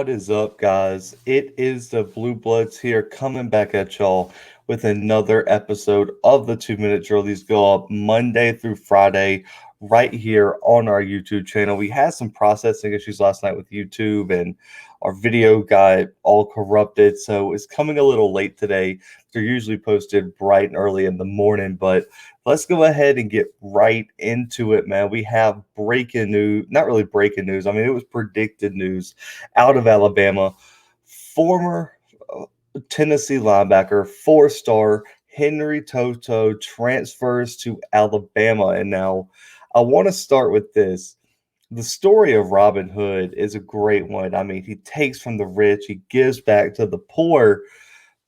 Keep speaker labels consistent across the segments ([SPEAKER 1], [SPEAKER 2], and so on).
[SPEAKER 1] What is up, guys? It is the Bluebloods here coming back at y'all with another episode of the 2 Minute Drill. These go up Monday through Friday right here on our YouTube channel. We had some processing issues last night with YouTube and our video got all corrupted, so it's coming a little late today. They're usually posted bright and early in the morning, but let's go ahead and get right into it, man. We have breaking news, not really breaking news. I mean, it was predicted news out of Alabama. Former Tennessee linebacker, four-star Henry Toto transfers to Alabama. And now I want to start with this. The story of Robin Hood is a great one. I mean, he takes from the rich, he gives back to the poor.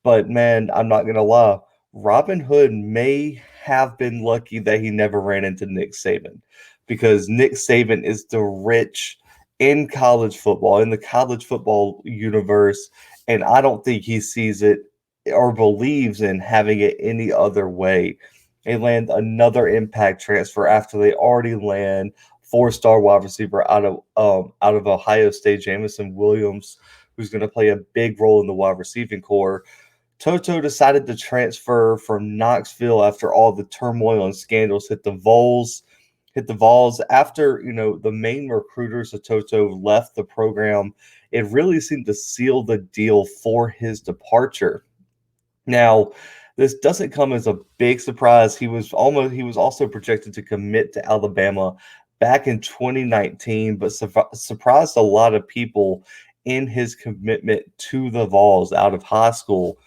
[SPEAKER 1] But man, I'm not gonna lie, Robin Hood may have been lucky that he never ran into Nick Saban, because Nick Saban is the rich in college football, in the college football universe, and I don't think he sees it or believes in having it any other way. They land another impact transfer after they already land four-star wide receiver out of Ohio State, Jamison Williams, who's going to play a big role in the wide receiving core. Toto decided to transfer from Knoxville after all the turmoil and scandals hit the Vols after, the main recruiters of Toto left the program. It really seemed to seal the deal for his departure. Now, this doesn't come as a big surprise. He was also projected to commit to Alabama back in 2019, but surprised a lot of people in his commitment to the Vols out of high school,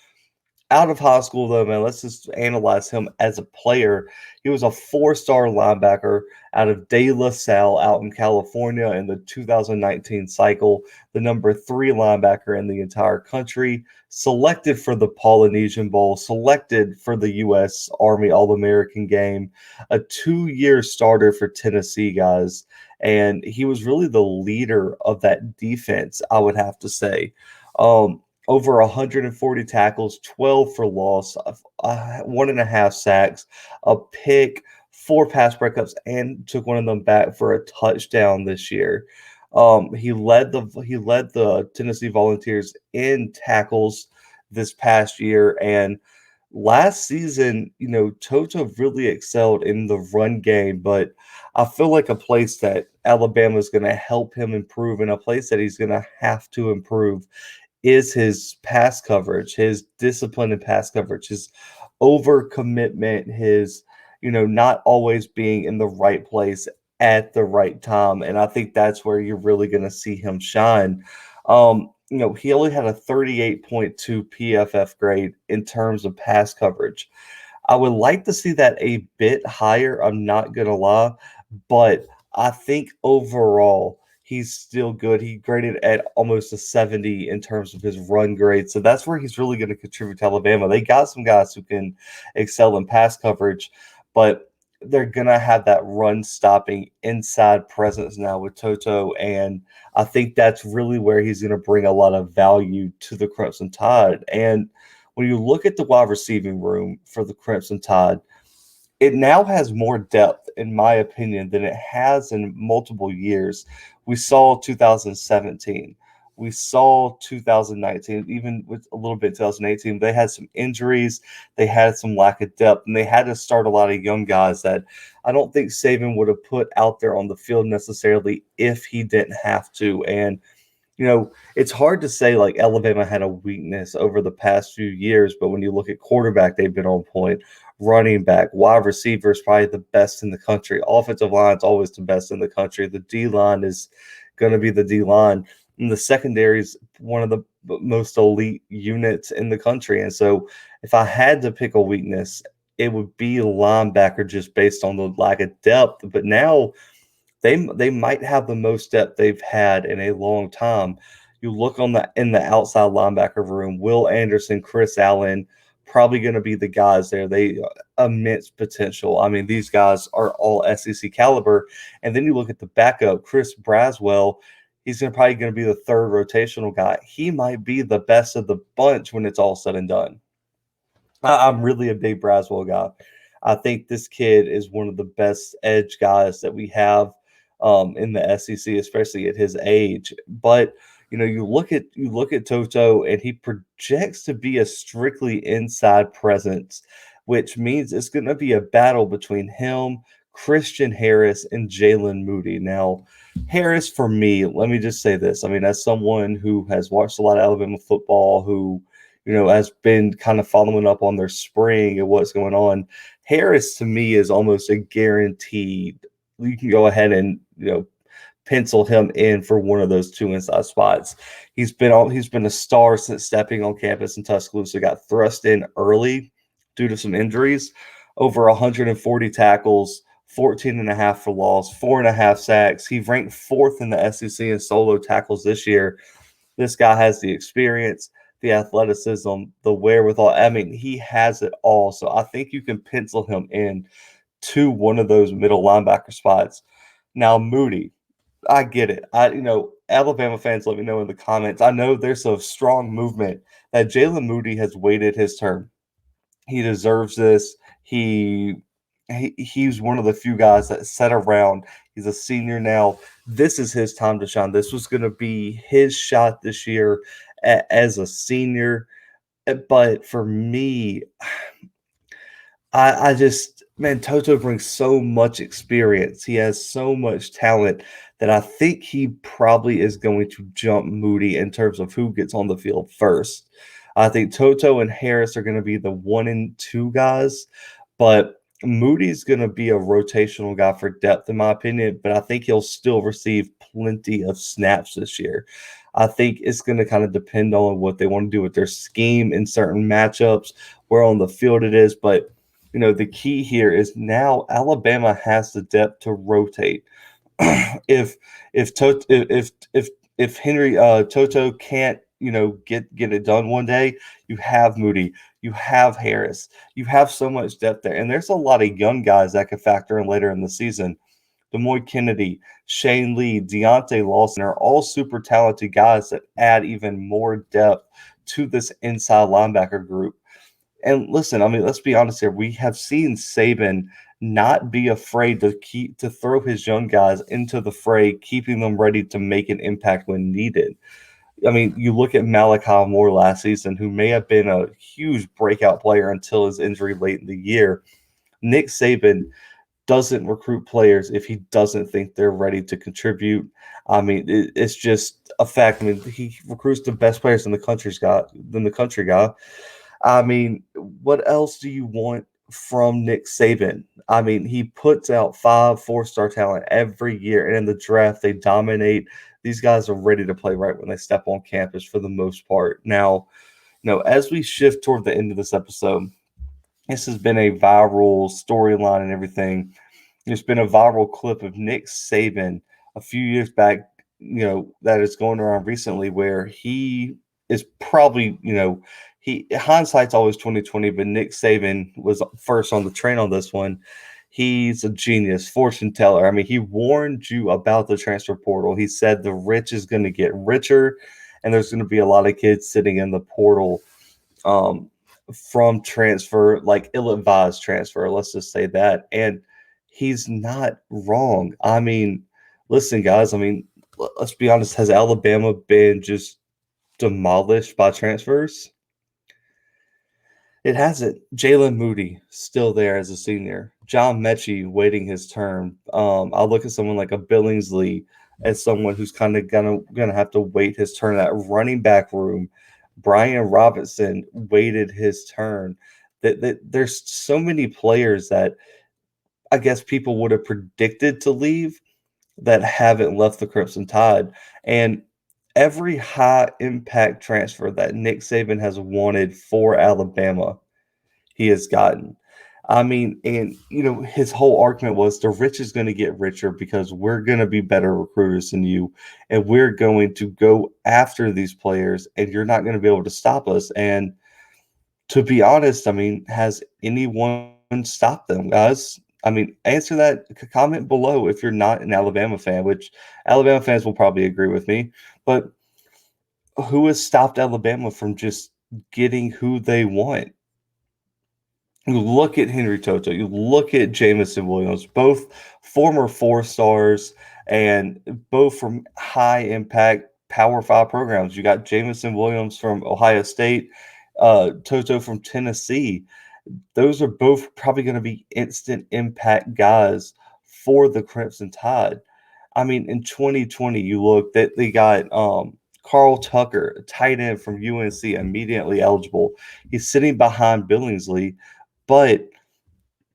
[SPEAKER 1] though, man, let's just analyze him as a player. He was a four-star linebacker out of De La Salle out in California in the 2019 cycle, the number three linebacker in the entire country, selected for the Polynesian Bowl, selected for the U.S. Army All-American game, a 2-year starter for Tennessee, guys. And he was really the leader of that defense, I would have to say. Over 140 tackles, 12 for loss, 1.5 sacks, a pick, 4 pass breakups, and took one of them back for a touchdown this year. He led the Tennessee Volunteers in tackles this past year, and last season, Toto really excelled in the run game, but I feel like a place that Alabama is going to help him improve, and a place that he's going to have to improve is his pass coverage, his discipline in pass coverage, his overcommitment, his, not always being in the right place at the right time. And I think that's where you're really going to see him shine. He only had a 38.2 PFF grade in terms of pass coverage. I would like to see that a bit higher. I'm not going to lie, but I think overall he's still good. He graded at almost a 70 in terms of his run grade. So that's where he's really going to contribute to Alabama. They got some guys who can excel in pass coverage, but they're going to have that run stopping inside presence now with Toto. And I think that's really where he's going to bring a lot of value to the Crimson Tide. And when you look at the wide receiving room for the Crimson Tide, it now has more depth, in my opinion, than it has in multiple years. We saw 2017. We saw 2019, even with a little bit 2018. They had some injuries, they had some lack of depth, and they had to start a lot of young guys that I don't think Saban would have put out there on the field necessarily if he didn't have to. And it's hard to say like Alabama had a weakness over the past few years, but when you look at quarterback, they've been on point. Running back, wide receiver is probably the best in the country. Offensive line is always the best in the country. The D line is going to be the D line. And the secondary is one of the most elite units in the country. And so if I had to pick a weakness, it would be linebacker just based on the lack of depth. But now they might have the most depth they've had in a long time. You look in the outside linebacker room, Will Anderson, Chris Allen, probably going to be the guys there. They immense potential. I mean, these guys are all SEC caliber. And then you look at the backup, Chris Braswell. He's probably going to be the third rotational guy. He might be the best of the bunch when it's all said and done. I'm really a big Braswell guy. I think this kid is one of the best edge guys that we have in the SEC, especially at his age. But you look at Toto, and he projects to be a strictly inside presence, which means it's going to be a battle between him, Christian Harris, and Jalen Moody. Now, Harris, for me, let me just say this. I mean, as someone who has watched a lot of Alabama football, who has been kind of following up on their spring and what's going on. Harris to me is almost a guaranteed. You can go ahead and pencil him in for one of those two inside spots. He's been a star since stepping on campus in Tuscaloosa. Got thrust in early due to some injuries. Over 140 tackles, 14 and a half for loss, 4.5 sacks. He ranked fourth in the SEC in solo tackles this year. This guy has the experience, the athleticism, the wherewithal. I mean, he has it all. So I think you can pencil him in to one of those middle linebacker spots. Now, Moody, I get it. Alabama fans, let me know in the comments. I know there's a strong movement that Jalen Moody has waited his turn. He deserves this. He's one of the few guys that set around. He's a senior now. This is his time to shine. This was going to be his shot this year as a senior. But for me, I just, man, Toto brings so much experience. He has so much talent that I think he probably is going to jump Moody in terms of who gets on the field first. I think Toto and Harris are going to be the 1 and 2 guys, but Moody's going to be a rotational guy for depth, in my opinion, but I think he'll still receive plenty of snaps this year. I think it's going to kind of depend on what they want to do with their scheme in certain matchups, where on the field it is, but the key here is now Alabama has the depth to rotate. if if Henry Toto can't get it done one day, you have Moody, you have Harris, you have so much depth there, and there's a lot of young guys that could factor in later in the season. Demoy Kennedy, Shane Lee, Deontay Lawson are all super talented guys that add even more depth to this inside linebacker group. And listen, I mean, let's be honest here. We have seen Saban not be afraid to throw his young guys into the fray, keeping them ready to make an impact when needed. I mean, you look at Malachi Moore last season, who may have been a huge breakout player until his injury late in the year. Nick Saban doesn't recruit players if he doesn't think they're ready to contribute. I mean, it's just a fact. I mean, he recruits the best players in the country guy. I mean, what else do you want from Nick Saban? I mean, he puts out 5 4-star talent every year, and in the draft, they dominate. These guys are ready to play right when they step on campus for the most part. Now, as we shift toward the end of this episode, this has been a viral storyline and everything. There's been a viral clip of Nick Saban a few years back, that is going around recently where he is probably, he hindsight's always 2020, but Nick Saban was first on the train on this one. He's a genius, fortune teller. I mean, he warned you about the transfer portal. He said the rich is going to get richer, and there's going to be a lot of kids sitting in the portal um, from transfer, like ill-advised transfer. Let's just say that. And he's not wrong. I mean, listen, guys. I mean, let's be honest. Has Alabama been just demolished by transfers? It hasn't. Jalen Moody still there as a senior. John Mechie waiting his turn. I look at someone like a Billingsley as someone who's kind of gonna have to wait his turn. That running back room, Brian Robinson waited his turn. That there's so many players that I guess people would have predicted to leave that haven't left the Crimson Tide. And every high impact transfer that Nick Saban has wanted for Alabama, he has gotten. I mean, and his whole argument was the rich is going to get richer because we're going to be better recruiters than you, and we're going to go after these players, and you're not going to be able to stop us. And to be honest, I mean, has anyone stopped them, guys? I mean, answer that comment below if you're not an Alabama fan, which Alabama fans will probably agree with me. But who has stopped Alabama from just getting who they want? You look at Henry Toto, you look at Jamison Williams, both former 4 stars and both from high impact Power Five programs. You got Jamison Williams from Ohio State, Toto from Tennessee. Those are both probably going to be instant impact guys for the Crimson Tide. I mean, in 2020, you look that they got Carl Tucker, a tight end from UNC, immediately eligible. He's sitting behind Billingsley, but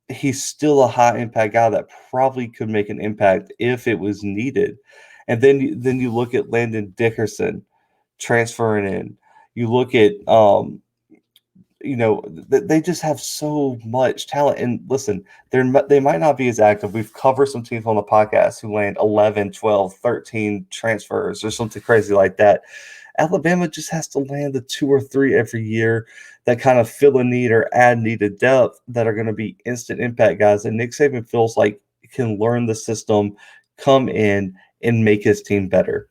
[SPEAKER 1] he's still a high impact guy that probably could make an impact if it was needed. And then you look at Landon Dickerson transferring in. You look at they just have so much talent. And listen, they might not be as active. We've covered some teams on the podcast who land 11, 12, 13 transfers or something crazy like that. Alabama just has to land the two or three every year that kind of fill a need or add needed depth that are going to be instant impact guys. And Nick Saban feels like he can learn the system, come in, and make his team better.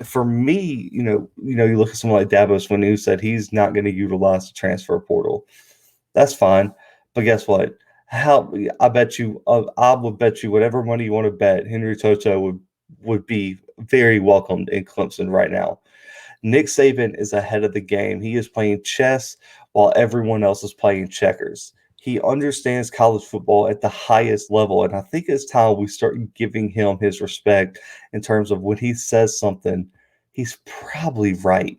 [SPEAKER 1] For me, you look at someone like Dabo Swinney who said he's not going to utilize the transfer portal. That's fine, but guess what? How I would bet you whatever money you want to bet, Henry Toto would be very welcomed in Clemson right now. Nick Saban is ahead of the game. He is playing chess while everyone else is playing checkers. He understands college football at the highest level, and I think it's time we start giving him his respect in terms of when he says something, he's probably right.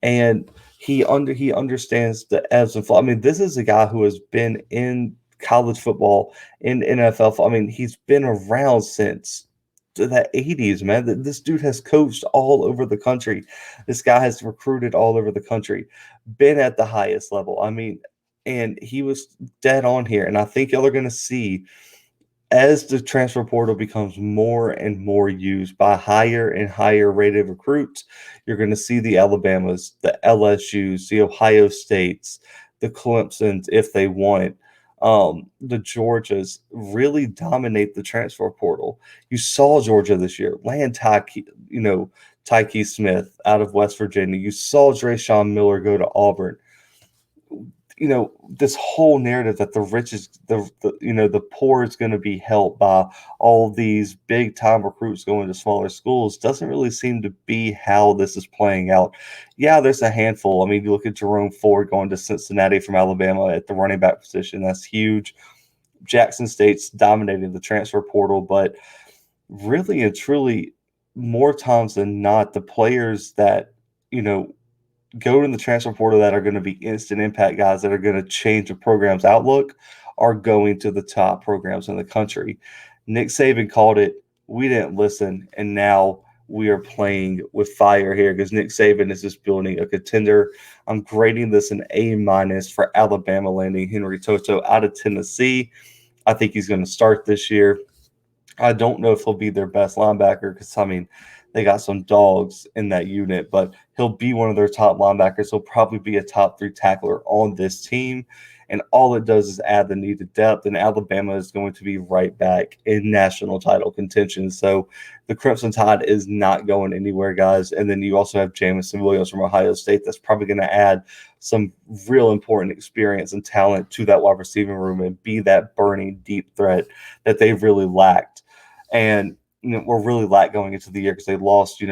[SPEAKER 1] And he understands the ebbs and flows. I mean, this is a guy who has been in college football, in NFL. I mean, he's been around since the 80s, man. This dude has coached all over the country. This guy has recruited all over the country, been at the highest level. I mean, and he was dead on here. And I think y'all are going to see as the transfer portal becomes more and more used by higher and higher rated recruits, you're going to see the Alabamas, the LSUs, the Ohio States, the Clemsons, if they want, the Georgias really dominate the transfer portal. You saw Georgia this year land Tyke Smith out of West Virginia. You saw Drayshawn Miller go to Auburn. This whole narrative that the rich is the poor is going to be helped by all these big time recruits going to smaller schools doesn't really seem to be how this is playing out. Yeah, there's a handful. I mean, you look at Jerome Ford going to Cincinnati from Alabama at the running back position. That's huge. Jackson State's dominating the transfer portal, but really and truly, more times than not, the players that, go in the transfer portal that are going to be instant impact guys that are going to change the program's outlook are going to the top programs in the country. Nick Saban called it. We didn't listen, and now we are playing with fire here because Nick Saban is just building a contender. I'm grading this an A- for Alabama landing Henry Toto out of Tennessee. I think he's going to start this year. I don't know if he'll be their best linebacker because, I mean, they got some dogs in that unit, but he'll be one of their top linebackers. He'll probably be a top 3 tackler on this team. And all it does is add the needed depth. And Alabama is going to be right back in national title contention. So the Crimson Tide is not going anywhere, guys. And then you also have Jamison Williams from Ohio State that's probably going to add some real important experience and talent to that wide receiving room and be that burning deep threat that they've really lacked. And we're really lack going into the year because they lost,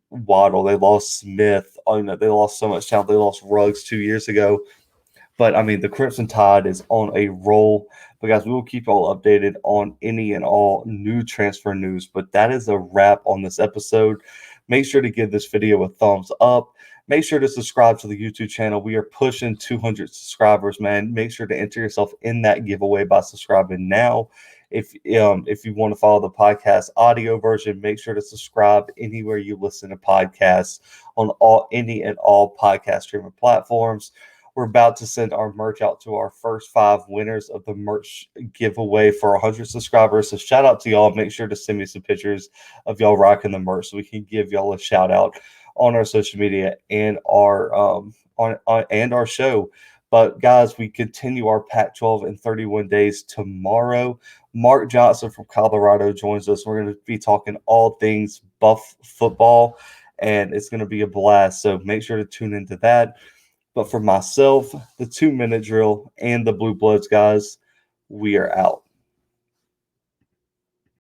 [SPEAKER 1] Waddle, they lost Smith, they lost so much talent. They lost Ruggs 2 years ago. But I mean, the Crimson Tide is on a roll. But guys, we will keep you all updated on any and all new transfer news. But that is a wrap on this episode. Make sure to give this video a thumbs up. Make sure to subscribe to the YouTube channel. We are pushing 200 subscribers, man. Make sure to enter yourself in that giveaway by subscribing now. If you want to follow the podcast audio version, make sure to subscribe anywhere you listen to podcasts on any and all podcast streaming platforms. We're about to send our merch out to our first 5 winners of the merch giveaway for 100 subscribers. So shout out to y'all. Make sure to send me some pictures of y'all rocking the merch so we can give y'all a shout out on our social media and our and our show. But guys, we continue our Pac-12 in 31 days tomorrow. Mark Johnson from Colorado joins us. We're going to be talking all things Buff football, and it's going to be a blast. So make sure to tune into that. But for myself, the 2-minute drill, and the Blue Bloods guys, we are out.